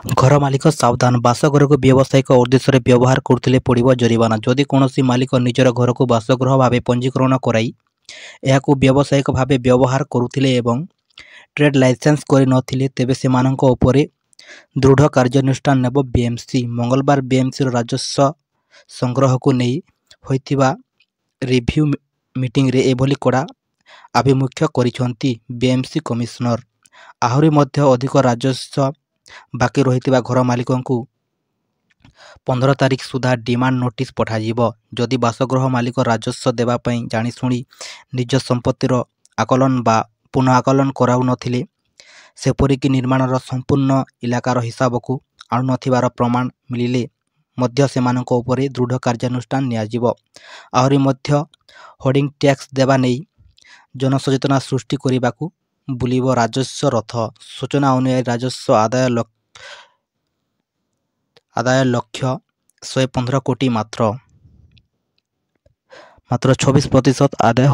घर मालिक सावधान बासगृह को व्यावसायिक उद्देश्य व्यवहार करथिले पड़िबो जरिमाना। जदि कौनसी मालिक निजर घर को बासगृह भावे पंजीकरण कराई एहाकू व्यावसायिक भावे व्यवहार करुथिले एवं ट्रेड लाइसेंस करि नथिले तेबे सेमानंक उपरे दृढ़ कार्यानुष्ठान नेब बीएमसी। मंगलवार बीएमसी राजस्व संग्रह को नहीं होइतिबा रिव्यू मीटिंग रे एभली कड़ा आभिमुख्य करिसंती बीएमसी कमिश्नर। आहरी मध्य अधिक राजस्व बाकी रहितिबा घर मालिकंकु 15 तारिख सुधा डिमांड नोटिस पठाजिबो। जदि बासगृह मालिक राजस्व देबा पई जानिशुणी निज संपत्तिर आकलन बा पुनः आकलन कराउ नथिले सेपरिकी निर्माणर संपूर्ण इलाकार हिसाबकू आणु नथिबार प्रमाण मिलिले मध्य सेमानंक उपरे दृढ़ कार्यानुष्ठान नियाजिबो। आहरी मध्य होर्डिंग टैक्स देबा नै जनसचेतना सृष्टि करिबाकू बुलिबो राजस्व रथ। सूचना अनुसार राजस्व आदाय लक्ष्य 115 कोटी मात्र 26% आदाय